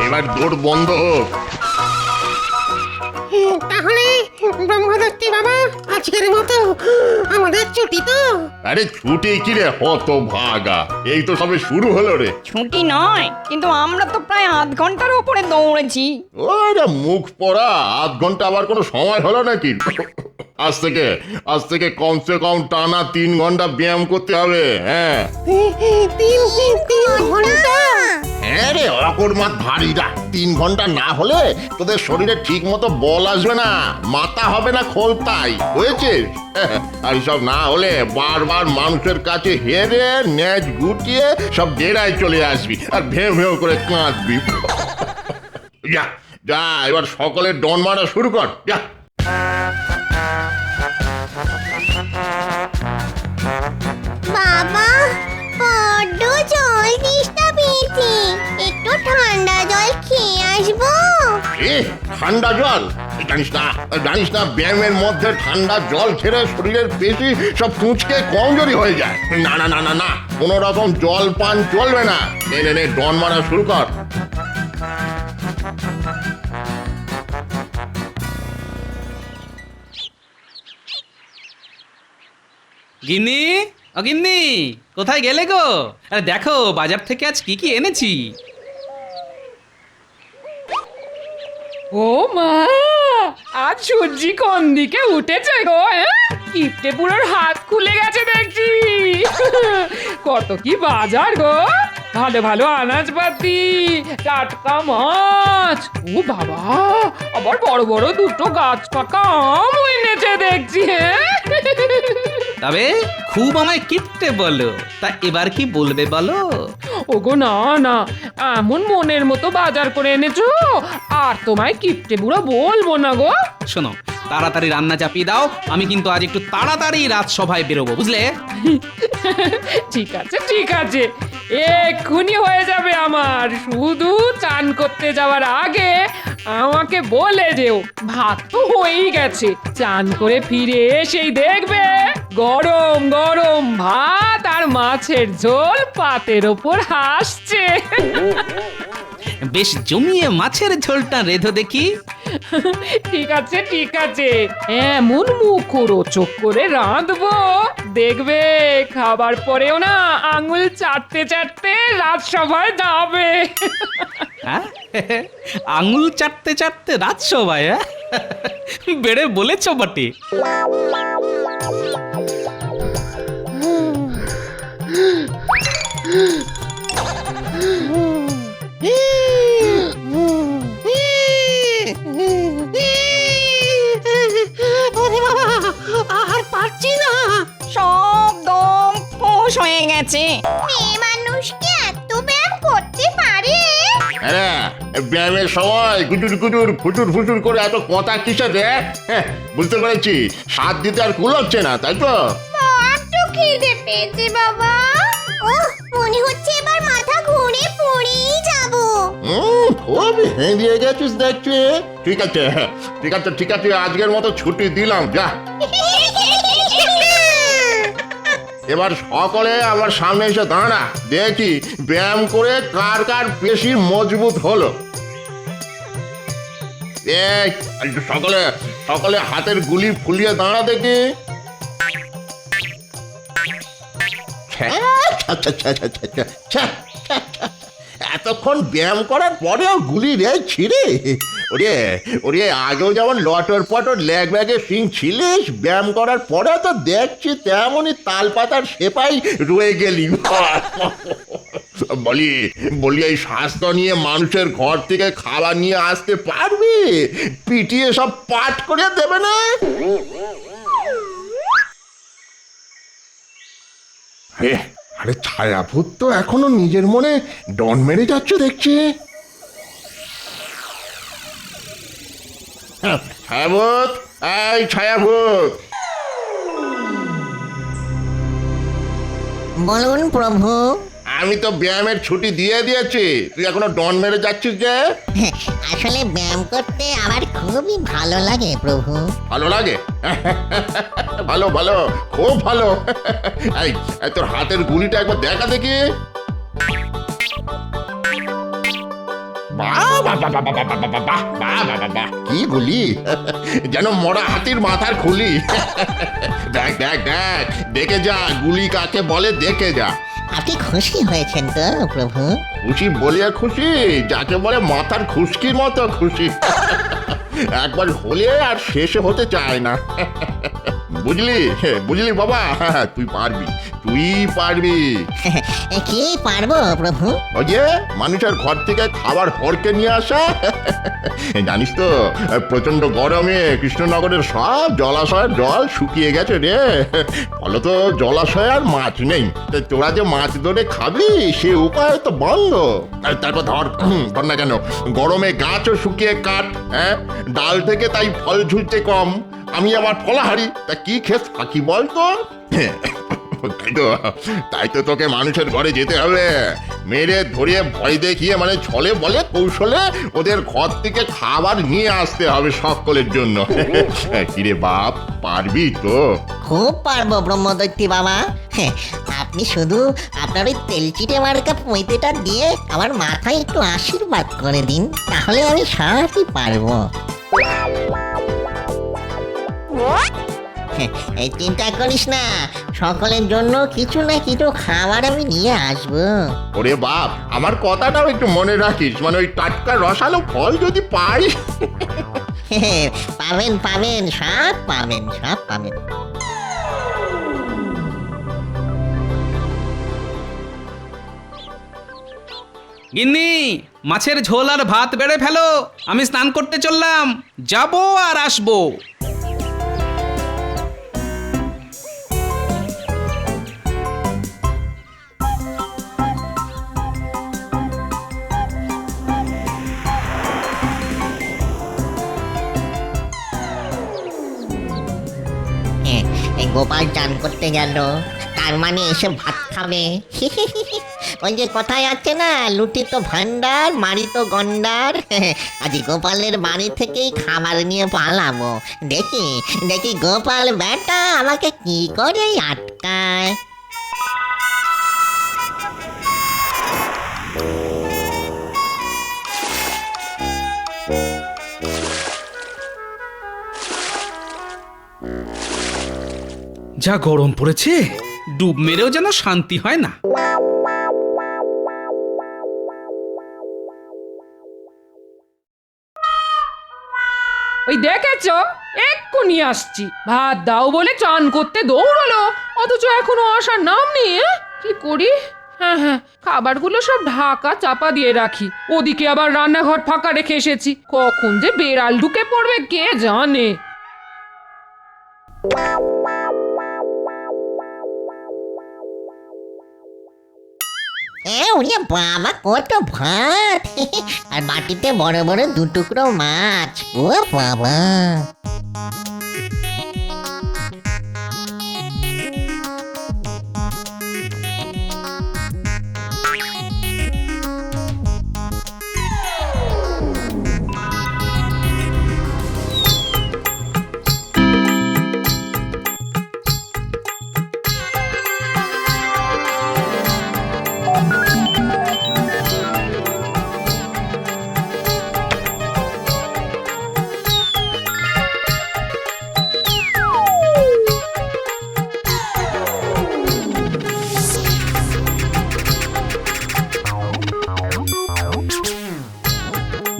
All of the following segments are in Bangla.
এবার দৌড় বন্ধ হোক। তাহলে ব্রহ্মদত্তি বাবা আজকের মতো আমাদের ছুটি তো? আরে ছুটি কি রে হত ভাগা, এই তো সবে শুরু হলো রে। ছুটি নয়, কিন্তু আমরা তো প্রায় আধ ঘন্টার উপরে দৌড়েছি। ওরে মুখ পড়া, আধ ঘন্টা আবার কোনো সময় হলো নাকি? আজ থেকে কমসে কম টানা 3 ঘন্টা ব্যায়াম করতে হবে। হ্যাঁ তিন ঘন্টা? হ্যাঁ রে অকর্মাত ভারীরা, 3 ঘন্টা না হলে তোদের শরীরে ঠিক মতো বল আসবে না, মাথা হবে না খোলতাই, হয়েছে? আর সব না হলে বারবার মানুষের কাছে হেরে ন্যাচ গুটিয়ে সব ডেরায় চলে আসবি আর ভেউ ভেউ করে কাঁদবি। যা যা, এবার সকলে ডন মারা শুরু কর, যা। বাবা, বড্ড জল তেষ্টা পেয়েছে, একটু ঠান্ডা জল খেয়ে আসবো। এ ঠান্ডা জল? জানিস না ব্যায়ামের মধ্যে ঠান্ডা জল ছেড়ে শরীরের পেশি সব কুঁচকে কমজোরি হয়ে যায়। না না না না না, কোন রকম জল পান চলবে না। নে নে নে, ডন মারা শুরু কর। গিন্নি, ও গিন্নি, কোথায় গেলে গো? আরে দেখো বাজার থেকে আজ কি কি এনেছি। ও মা, আজ সূর্যি কোন দিকে উঠেছে গো? কিপটে বুড়োর হাত খুলে গেছে দেখছি। কত কি বাজার গো, ভালো ভালো আনাজপাতি, টাটকা মাছ, ও বাবা, আবার বড় বড় দুটো গাছ পাকা আম এনেছে দেখছি। তবে খুব আমায় কিপটে বলো, তা এবার কি বলবে বলো? ওগো না না, এমন মনের মতো বাজার করে এনেছো, আর তোমায় কিপটে বুড়ো বলবো না গো। শোনো, তাড়াতাড়ি রান্না চাপিয়ে দাও, আমি কিন্তু আজ একটু তাড়াতাড়ি রাজসভায় বেরোবো, বুঝলে? ঠিক আছে ঠিক আছে, এক্ষুনি হয়ে যাবে আমার। শুধু চান করতে যাওয়ার আগে আমাকে বলে যেও। ভাত তো হয়েই গেছে, চান করে ফিরে এসেই দেখবে গরম গরম ভাত আর মাছের ঝোল পাতের ওপর হাসছে। বেশ জমিয়ে মাছের ঝোলটা রেধো দেখি। ঠিক আছে ঠিক আছে, এমন মুখরোচক করে রাঁধবো, দেখবে খাবার পরেও না আঙুল চাটতে চাটতে রাজসভায় যাবে। হ্যাঁ? আঙুল চাটতে চাটতে রাজসভায়? হ্যাঁ, বেড়ে বলেছ বটে। ওরে বাবা, আর পারছি না। সব দম ফোঁস হয়ে গেছে। মেয়ে মানুষ কি এত ব্যায়াম করতে পারে? আরে ব্যায়ামের সময় গুজুর গুজুর ফুটুর ফুটুর করে এত কথা কিসের রে? হ্যাঁ, বুঝতে পেরেছি, স্বাদ দিতে আর কুলাচ্ছে না, তাই তো? বড্ড খিদে পেয়েছে বাবা। ওহ, মনে হচ্ছে এবার মাথা ঘুরে পড়েই যাবো। খুব হেঁড়িয়ে গেছিস দেখছি। ঠিক আছে ঠিক আছে ঠিক আছে, আজকের মতো ছুটি দিলাম, যা। এবার সকলে আমার সামনে এসে দাঁড়া, দেখি ব্যায়াম করে কার কার পেশি মজবুত হলো। এই সকলে সকলে হাতের গুলি ফুলিয়ে দাঁড়া দেখি। এতক্ষণ ব্যায়াম করার পরেও গুলি রে ছিঁড়ে। ওরে ওরে, আগেও যেমন লটর পটর ল্যাগ ব্যাগে সিং ছিলিস, ব্যায়াম করার পরে তো দেখছি তেমনই তাল পাতার সেপাই রয়ে গেলি। বলি বলি, এই স্বাস্থ্য নিয়ে মানুষের ঘর থেকে খাবার নিয়ে আসতে পারবি? পিটিয়ে সব পাট করে দেবে না? আরে ছায়াভূত তো এখনো নিজের মনে ডন মেরে যাচ্ছে দেখছি। ছায়াভূত, এই ছায়াভূত। বলুন প্রভু। আমি তো ব্যায়ামের ছুটি দিয়ে দিয়েছি, তুই এখনো ডন মেরে যাচ্ছিস যে? আসলে ব্যায়াম করতে আমার খুবই ভালো লাগে প্রভু। ভালো লাগে? ভালো ভালো, খুব ভালো। এই তোর হাতের গুলিটা একবার দেখা দেখি। বাহ কি গুলি যেন মরা হাতির মাথার খুলি দেখ দেখ দেখ দেখে যা গুলি কাকে বলে দেখে যা আপনি খুশি হয়েছেন তো প্রভু? খুশি বলিয়া খুশি যাকে বলে মাথার খুশকির মতো খুশি একবার হলে আর শেষে হতে চায় না বুঝলি বুঝলি বাবা তুই পারবি কি পারবো প্রভু? ওই যে মানুষের ঘর থেকে খাবার হড়কে নিয়ে আসা জানিস তো প্রচন্ড গরমে কৃষ্ণনগরের সব জলাশয়ের জল শুকিয়ে গেছে রে ফলত জলাশয়ে আর মাছ নেই তা তোরা যে মাছ ধরে খাবি সে উপায় তো বন্ধ আর তারপর ধর না কেন গরমে গাছও শুকিয়ে কাঠ হ্যাঁ ডাল থেকে তাই ফল ঝুলতে কম আমি আবার ফলাহারি তা কি খেস থাকি বলতো তাই তো তোকে মানুষের ঘরে যেতে হবে মেরে ধরিয়ে ভয় দেখিয়ে মানে ছলে বলে কৌশলে ওদের ঘর থেকে খাবার নিয়ে আসতে হবে সকলের জন্য কিরে বাপ পারবি তো? খুব পারবো ব্রহ্মদৈত্যী বাবা। আপনি শুধু আপনার ওই তেলচিটে মার্কা পৈতেটা দিয়ে আমার মাথায় একটু আশীর্বাদ করে দিন, তাহলে আমি সবই পারবো। এই চিন্তা করিস না, সকলের জন্য কিছু না কিছু খাবার আমি নিয়ে আসবো। ওরে বাপ আমার কথাটাও একটু মনে রাখিস মানে ওই টাটকা রসালো ফল যদি পাই পাবেন পাবেন সব পাবেন সব পাবেন। গিন্নি মাছের ঝোল আর ভাত বেড়ে ফেলো, আমি স্নান করতে চললাম, যাবো আর আসবো। এই গোপাল চান করতে গেল, তার মানে এসে ভাত খাবে। ওই যে কথায় আছে না, লুটি তো ভান্ডার মারি তো গন্ডার। আজ গোপালের বাড়ি থেকেই খাবার নিয়ে পালাবো, দেখি দেখি গোপাল বেটা আমাকে কি করে আটকায়। যা গরম পড়েছে, ডুব মেরেও যেন শান্তি হয় না। ওই দেখেছো, এক্ষুনি আসছি, ভাত দাও বলে চান করতে দৌড়লো, অথচ এখনো আসার নাম নেই। কি করি? হ্যাঁ হ্যাঁ, খাবারগুলো সব ঢাকা চাপা দিয়ে রাখি, ওদিকে আবার রান্নাঘর ফাঁকা রেখে এসেছি, কখন যে বেড়াল ঢুকে পড়বে কে জানে। ওরে বাবা কত ভাত, আর বাটিতে বড় বড় দু টুকরো মাছ। ও বাবা,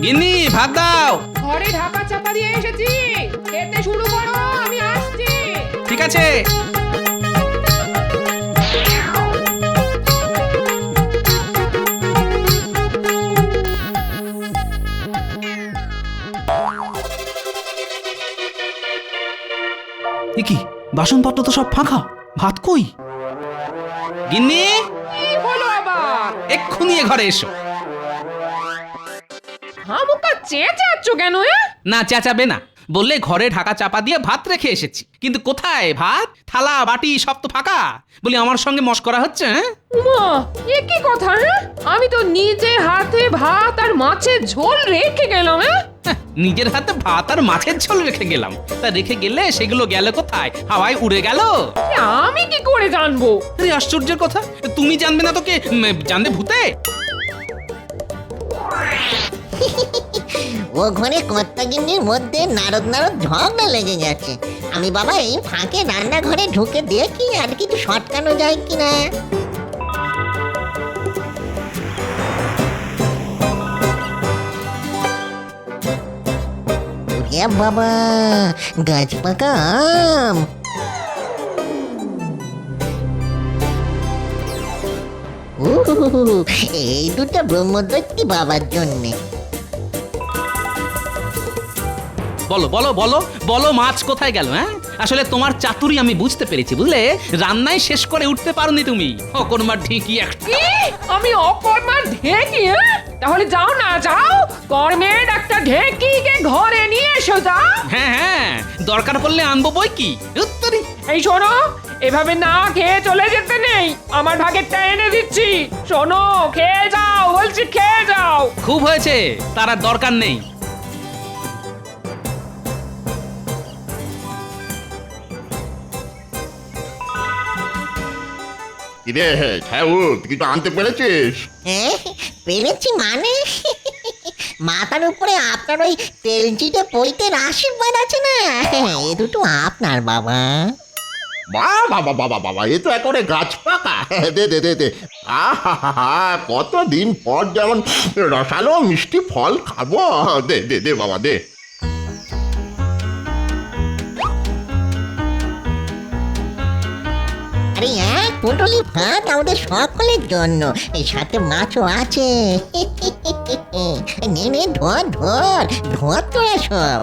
গিন্নি ভাত দাও। ঘরে ঢাকা চাপা দিয়ে এসেছি, খেতে শুরু করো, আমি আসছি। ঠিক আছে। কি বাসনপত্র তো সব ফাঁকা, ভাত কই? গিন্নি কি হলো আবার? এক্ষুনি এ ঘরে এসো। হামুকা চেঁচাচ্ছ কেন? না চেঁচাবে না, বললে ঘরে ঢাকা চাপা দিয়ে ভাত রেখে এসেছি, কিন্তু কোথায় ভাত? থালা বাটি সব তো ফাঁকা, বলি আমার সঙ্গে মশকরা হচ্ছে? উমা, এ কি কথা? আমি তো নিজে হাতে ভাত আর মাছের ঝোল রেখে গেলাম। নিজের হাতে ভাত আর মাছের ঝোল রেখে গেলাম, তা রেখে গেলে সেগুলো গেল কোথায়? হাওয়ায় উড়ে গেল? আমি কি করে জানবো? আরে আশ্চর্যের কথা, তুমি জানবে না তো কে জানবে? ভূতে? ও ঘরে কর্তাগিন্নির মধ্যে নারদ নারদ ঝগড়া লেগে গেছে। আমি বাবা এই ফাঁকে রান্নাঘরে ঢুকে দেখি আর কিছু সটকানো যায় কিনা। ওরে বাবা, গাছ পাকা আম। এই দুটো ব্রহ্মদৈত্যী বাবার জন্যে। বলো বলো বলো বলো, মাছ কোথায় গেল? হ্যাঁ, আসলে তোমার চাতুরি আমি বুঝতে পেরেছি, বুঝলে? রান্নায় শেষ করে উঠতে পারোনি তুমি। অকর্মার ঢেঁকি একটা। কি? আমি অকর্মার ঢেঁকি? তাহলে যাও না, যাও কর্মের একটা ঢেঁকিকে ঘরে নিয়ে এসো। যাও। হ্যাঁ হ্যাঁ, দরকার পড়লে আনবো বই কি। উত্তরি। এই শোনো, এভাবে না খেয়ে চলে যেতে নেই, আমার ভাগেরটা এনে দিচ্ছি। শোনো, খেয়ে যাও বলছি, খেয়ে যাও। খুব হয়েছে, তার আর দরকার নেই। কিরে ছাউত, কিছু আনতে পেরেছিস? হ্যাঁ, পেরেছি মানে মাথার উপরে আপনার ওই তেলচিটে পৈতের আশীর্বাদ আছে না, এ দুটো আপনার বাবা। বাবা বাবা বাবা, এ তো একেবারে গাছ পাকা। দে দে দে দে। আহা, কতদিন পর যেমন রসালো মিষ্টি ফল খাবো। দে দে দে বাবা, দে। আরে এক পুটলি ভাত আমাদের সকলের জন্য, এই সাথে মাছও আছে। নে নে, ধর ধর ধর তোরা সব।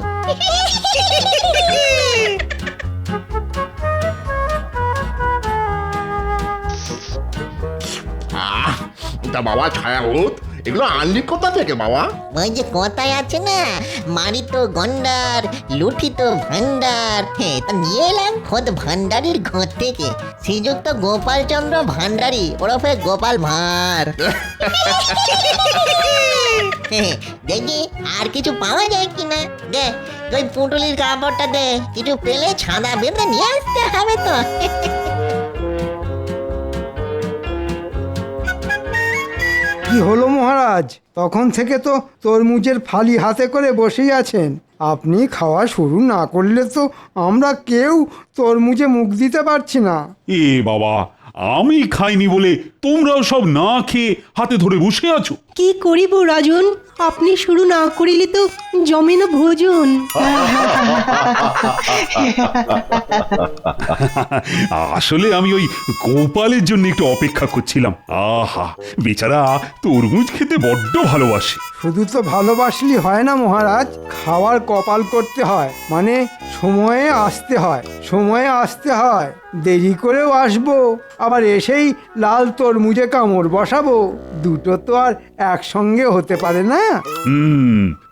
তা বাবা ছায়াভূত, এগুলো আনলি কোথা থেকে বাবা? ওই যে কথায় আছে না, মারিত গন্ডার লুঠিত ভান্ডার, হ্যাঁ তা নিয়ে এলাম খোদ ভান্ডারির ঘর থেকে। শ্রীযুক্ত গোপালচন্দ্র ভান্ডারী ওরফে গোপাল ভাঁড়। দেখি আর কিছু পাওয়া যায় কিনা। দে ওই পুঁটুলির কাপড়টা দে, কিছু পেলে ছাদা বেঁধে নিয়ে আসতে হবে তো। কি হলো মহারাজ? তখন থেকে তো তরমুজের ফালি হাতে করে বসেই আছেন। আপনি খাওয়া শুরু না করলে তো আমরা কেউ তরমুজে মুখ দিতে পারছি না। এ বাবা, আমি খাইনি বলে তোমরাও সব না খেয়ে হাতে ধরে বসে আছো। কি করিব রাজন, আপনি শুরু না করিলে তো জমে না ভোজন। আসলে আমি ওই গোপালের জন্য একটু অপেক্ষা করছিলাম। আহা, বেচারা তরমুজ খেতে বড্ড ভালোবাসে। শুধু তো ভালোবাসলি হয় না মহারাজ, খাওয়ার কপাল করতে হয়, মানে সময়ে আসতে হয়। সময়ে আসতে হয়, দেরি করেও আসবো, আবার এসেই লাল তরমুজে কামড় বসাবো। দুটো তো আর একসঙ্গে হতে পারে না।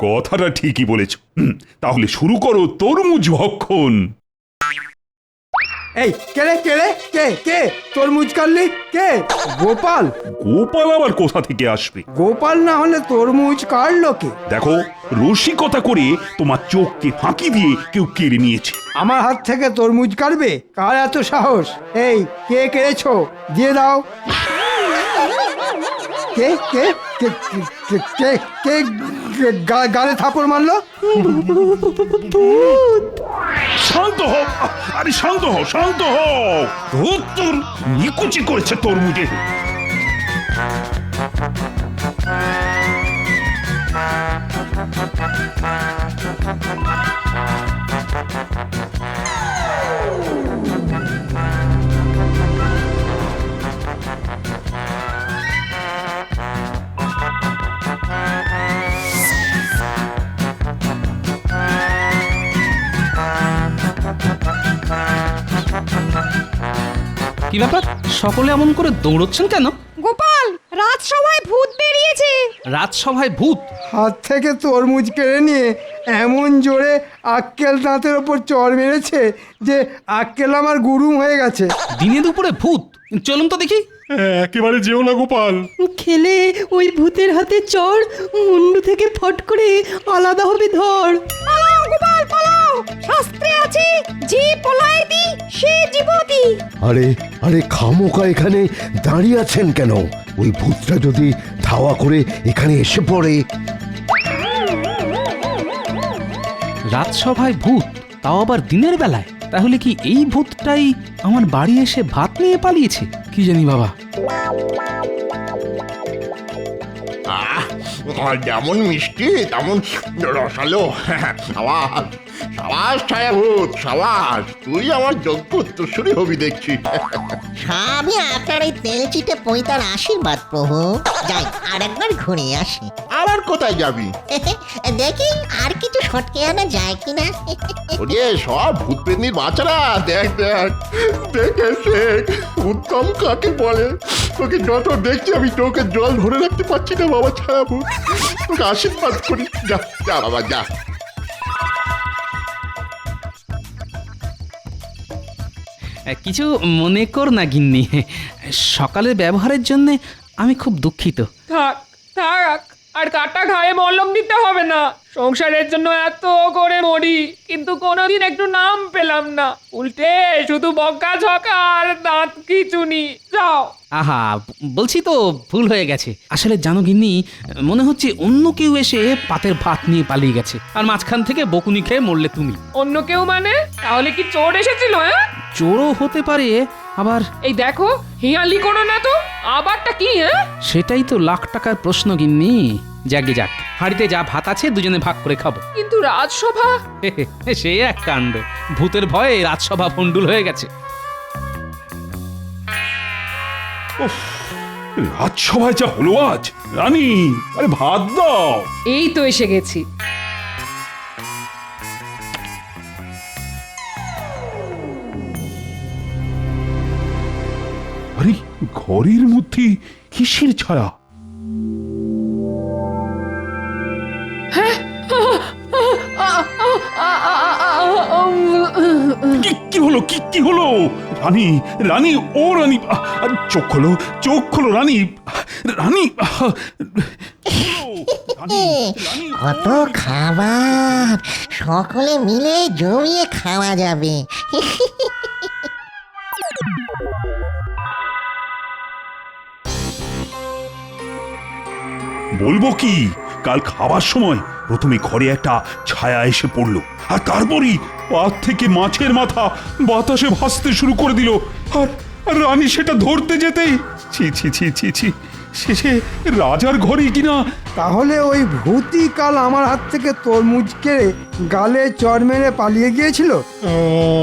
কথাটা ঠিকই বলেছ। তাহলে শুরু করো তরমুজ ভক্ষণ। এই কে কে কে তরমুজ কাটলি? কে? গোপাল? গোপাল আবার কোথা থেকে আসবে? গোপাল না হলে তরমুজ কাটলো কে? দেখো, রসিকতা করে তোমার চোখকে ফাঁকি দিয়ে কেউ কেড়ে নিয়েছে। আমার হাত থেকে তরমুজ কাটবে? কার এত সাহস? এই কে কেড়েছো? দিয়ে দাও। কে কে কে কে কে কে গালে থাপড় মারলো? শান্ত হও, আরে শান্ত হও, শান্ত হও। তোর নিকুচি করেছে তরমুজে। কি ব্যাপার, সকলে এমন করে দৌড়চ্ছেন কেন? গোপাল, রাজসভায় ভূত বেরিয়েছে। রাজসভায় ভূত? হাত থেকে তরমুজ কেড়ে নিয়ে এমন জোরে আক্কেল দাঁতের ওপর চড় মেরেছে যে আক্কেল আমার গুরুম হয়ে গেছে। দিনে দুপুরে ভূত? চলুন তো দেখি। একেবারে যেও না গোপাল। খেলে ওই ভূতের হাতে চড় মুন্ডু থেকে ফট করে আলাদা হবে ধর। পালাও গোপাল পালাও, শাস্ত্রে আছে যে পলায়তি সে জীবতি। আরে আরে খামোকা এখানে দাঁড়িয়ে আছেন কেন? ওই ভূতটা যদি ধাওয়া করে এখানে এসে পড়ে। রাজসভায় ভূত, তাও আবার দিনের বেলায়। তাহলে কি এই ভূতটাই আমার বাড়ি এসে ভাত নিয়ে পালিয়েছে? কি জানি বাবা। যেমন মিষ্টি তেমন রসালো। সাবাস সাবাস ছায়াভূত, সাবাস, তুই আমার যোগ্য উত্তরসূরি হবি দেখছি। সবই আপনার এই তেল চিটে পৈতার আশীর্বাদ প্রভু। যাই আর একবার ঘুরে আসি। আর কোথায় যাবি? দেখি আর কিছু সটকে আনা যায় কিনা। ওরে সব ভূত পেতনির বাচ্চারা, দেখ দেখ দেখে শেখ উত্তম কাকে বলে। তোকে যত দেখছি আমি তোকে জল ধরে রাখতে পারছি না বাবা ছায়াভূত। তোকে আশীর্বাদ করি, যা যা বাবা যা। কিছু মনে কর না গিন্নি, সকালের ব্যবহারের জন্য আমি খুব দুঃখিত। থাক থাক, আর কাটা ঘায়ে মলম দিতে হবে না। সংসারের জন্য এত করে মরি, কিন্তু কোনোদিন একটু নাম পেলাম না। উল্টে শুধু বকা ঝকা আর দাঁত খিচুনি। যাও। আহা, বলছি তো ভুল হয়ে গেছে। আসলে জানো গিন্নি, মনে হচ্ছে অন্য কেউ এসে পাতের ভাত নিয়ে পালিয়ে গেছে, আর মাঝখান থেকে বকুনি খেয়ে মরলে তুমি। অন্য কেউ মানে? তাহলে কি চোর এসেছিল? হ্যাঁ, চোরও হতে পারে, আবার এই দেখো হিয়ালি করো না তো। আবারটা কি? হ্যাঁ, সেটাই তো লাখ টাকার প্রশ্ন গিন্নি। যাকে যাক, হাঁড়িতে যা ভাত আছে দুজনে ভাগ করে খাবো। কিন্তু রাজসভা। সে এক কাণ্ড, ভূতের ভয়ে রাজসভা ভণ্ডুল হয়ে গেছে। রাজসভায় যা হলো আজ। রানী, আরে ভাত দাও। এই তো এসে গেছি। আরে ঘরের মধ্যে কিসের ছায়া? কি হলো? কি হলো? রানী, রানী, ও রানী, চোখ খোলো, চোখ খোলো রানী, রানী। কত খাবার, সকলে মিলে জমিয়ে খাওয়া যাবে। বলবো কি, কাল খাবার সময় প্রথমে ঘরে একটা ছায়া এসে পড়লো, আর তারপরই পাত থেকে মাছের মাথা বাতাসে ভাসতে শুরু করে দিল। আর রানী সেটা ধরতে যেতেই ছি ছি ছি ছি ছি, শেষে রাজার ঘরেই কিনা। তাহলে ওই ভূতই কাল আমার হাত থেকে তরমুজ কেড়ে গালে চড় মেরে পালিয়ে গিয়েছিল।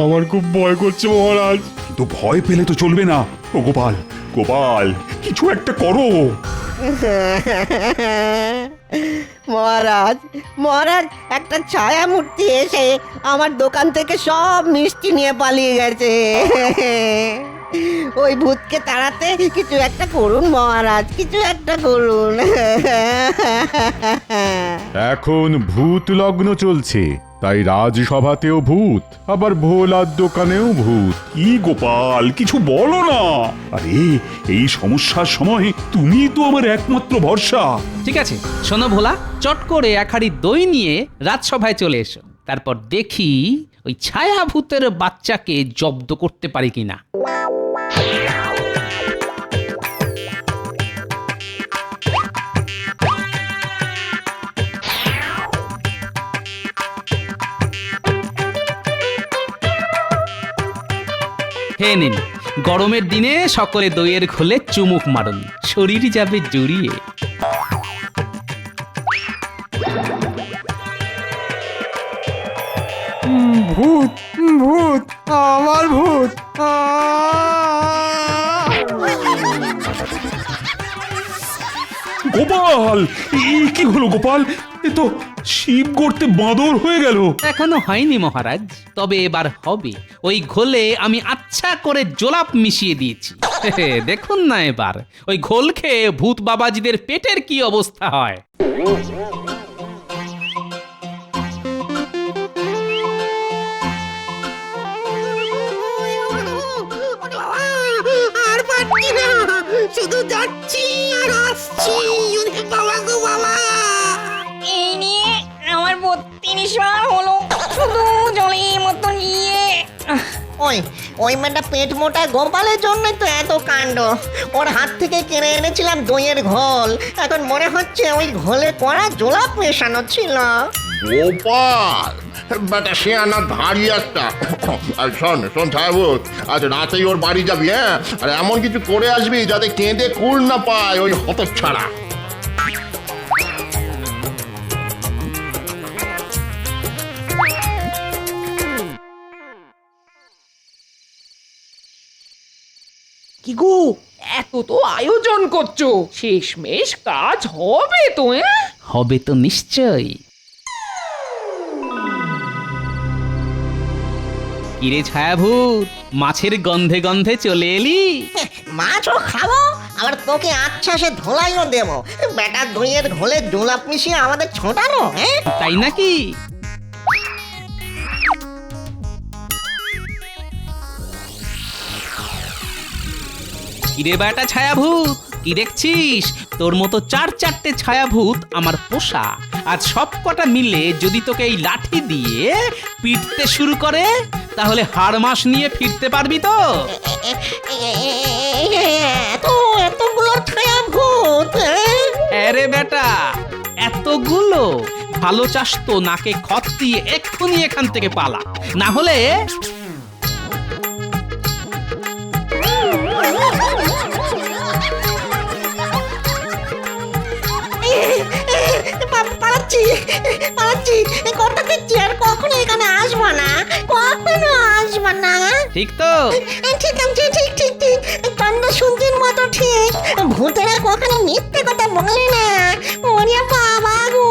আমার খুব ভয় করছে মহারাজ। কিন্তু ভয় পেলে তো চলবে না। ও গোপাল, গোপাল, কিছু একটা করো। মহারাজ, মহারাজ, একটা ছায়া মূর্তি এসে আমার দোকান থেকে সব মিষ্টি নিয়ে পালিয়ে গেছে। ওই ভূতকে তাড়াতে কিছু একটা করুন মহারাজ, কিছু একটা করুন। এখন ভূত লগ্ন চলছে, তাই রাজসভাতেও ভূত, আবার ভোলার দোকানেও ভূত। কি গোপাল, কিছু বলো না। আরে এই সমস্যার সময় তুমি তো আমার একমাত্র ভরসা। ঠিক আছে, শোনো ভোলা, চট করে এক হাঁড়ি দই নিয়ে রাজসভায় চলে এসো। তারপর দেখি ওই ছায়া ভূতের বাচ্চাকে জব্দ করতে পারি কিনা। হে নিন, গরমের দিনে সকলে দইয়ের ঘোলে চুমুক মারুন, শরীর যাবে জুড়িয়ে। ভূত, ভূত, আমার ভূত। গোপাল, কি হলো গোপাল? এ তো শিব গর্তে বাঁদর হয়ে গেল। এখনো হয়নি মহারাজ, তবে এবার হবে। ওই ঘোলে আমি আচ্ছা করে জোলাপ মিশিয়ে দিয়েছি। দেখুন না এবার ওই ঘোল খেয়ে ভূত বাবাজিদের পেটের কি অবস্থা হয়। আর পারছি না, শুধু যাচ্ছি আর আসছি। বাবা গো বাবা, এই নিয়ে আমার 32 বার হলো, শুধু জলের মতো নিয়ে। ওই মেয়েটা পেট মোটা গোপালের জন্যই তো এত কাণ্ড। ওর হাত থেকে কিনে এনেছিলাম দইয়ের ঘোল, এখন মনে হচ্ছে ওই ঘোলে করা জোলাপ মেশানো ছিল। গোপাল, বেটা শিয়ানা ধাড়ি একটা। আর শোন শোন ছায়াভূত, আজ রাতেই ওর বাড়ি যাবি, হ্যাঁ? আর এমন কিছু করে আসবি যাতে কেঁদে কুল না পায় ওই হতচ্ছাড়া। কি গো, এত তো আয়োজন করছো, শেষমেশ কাজ হবে তো? হবে তো নিশ্চয়ই। কিরে ছায়াভূত, মাছের গন্ধে গন্ধে চলে এলি? মাছও খাবো, আবার তোকে আচ্ছাসে ধোলাইও দেবো। বেটা দইয়ের ঘোলে জোলাপ মিশিয়ে আমাদের ছোটানো, হ্যাঁ? তাই নাকি? কিরে বেটা ছায়াভূত, কি দেখছিস? তোর মতো 4-4টে ছায়াভূত আমার পোষা। আজ সব কটা মিলে যদি তোকে এই লাঠি দিয়ে পিটতে শুরু করে, তাহলে হাড় মাস নিয়ে ফিরতে পারবি তো? এতগুলো ছায়া ভূত, আরে বেটা, এতগুলো? ভালো চাস তো নাকে খত দিয়ে এক্ষুনি এখান থেকে পালা, না হলে পালাচ্ছি পালাচ্ছি, কথা দিচ্ছি আর কখনো এখানে আসবো না, কখনো আসবো না। ঠিক তো? ঠিক আছে, ঠিক ঠিক ঠিক, কান্না শুনছির মতো ঠিক। ভূতেরা কখনো মিথ্যে কথা বলে না। ওরে বাবা গো।